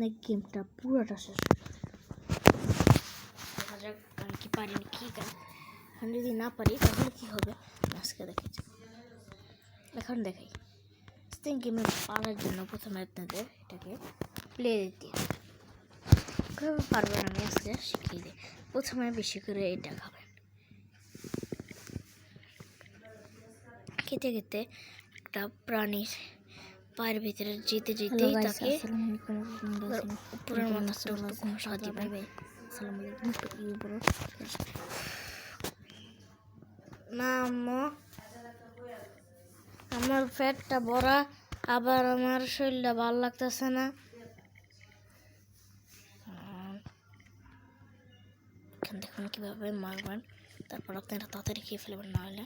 আপনার গেমটা পুরোটা শেষ দেখা যাক আমি কি পারি না কি কারণ এখন যদি না পারি তাহলে কী হবে আজকে দেখে এখন দেখাই গেমে পারার জন্য প্রথমে আপনাদের এটাকে প্লে দিতে কীভাবে পারবেন আমি আজকে শিখিয়ে দিই। প্রথমে বেশি করে এটা খাবেন, খেতে খেতে একটা প্রাণীর পায়ের ভিতরে যেতে যেতে তাকে উপরের মাথাটা ঘষা দিবেন। না আমার পেটটা ভরা, আবার আমার শরীরটা ভালো লাগতেছে না। দেখুন কীভাবে মারবেন, তারপর আপনারা তাড়াতাড়ি খেয়ে ফেলবেন, না হলে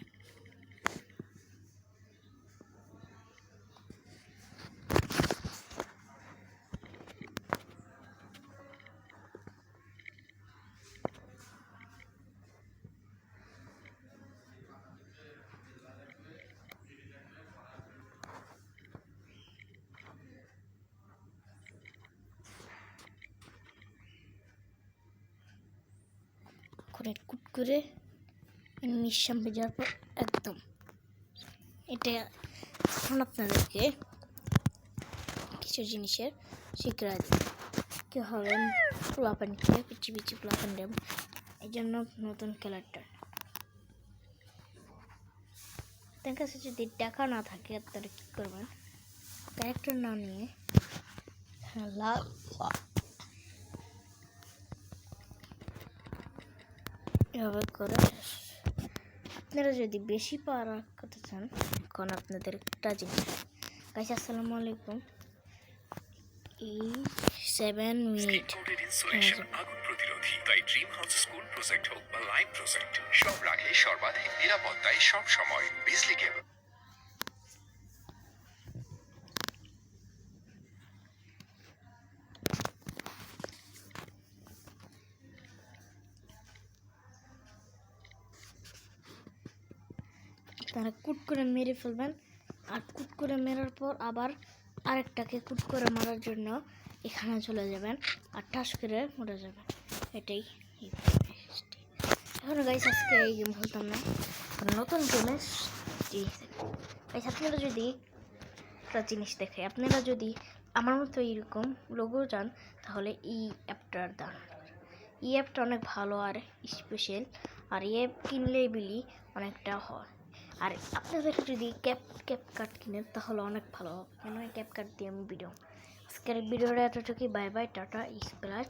কুট করে মিশাম ভেজার পর একদম এটা। এখন আপনাদেরকে কিছু জিনিসের শিক্ষা দিই কীভাবে পোলাপান খেয়ে পিছিয়ে পিছিয়ে পোলাপান দেব। এই জন্য নতুন ক্যারেক্টার আপনার কাছে যদি টাকা না থাকে আপনারা কী করবেন, ক্যারেক্টার না নিয়ে এভাবে করে আপনারা যদি বেশি পাওয়ার করতে চান, এখন আপনাদের একটা জিনিস গাইস আসসালামু আলাইকুম, এই 7 মিনিট আগুন প্রতিরোধী, তাই ড্রিম হাউস স্কুল প্রজেক্ট হোক বা লাইভ প্রজেক্ট, সব রাখে সর্বাধিক নিরাপত্তায় সব সময় বিজলি কেবল। তারা কুট করে মেরে ফেলবেন, আর কুট করে মেরার পর আবার আরেকটাকে কুট করে মারার জন্য এখানে চলে যাবেন আর ঠাস করে মরে যাবেন। এটাই এখন গাইস আজকে এই গেম খেলতাম না, নতুন গেমে গাইস আপনারা যদি একটা জিনিস দেখে, আপনারা যদি আমার মতো এইরকম লোগো চান তাহলে এই অ্যাপটার দাম, এই অ্যাপটা অনেক ভালো আর স্পেশাল, আর এই অ্যাপ কিনলে বিলি অনেকটা হয়। আর আপনাদের যদি ক্যাপকাট কিনেন তাহলে অনেক ভালো হবে, কেন ক্যাপকাট দিয়ে আমি ভিডিও আজকের ভিডিওটা এতটুকুই। Bye bye, tata, splash.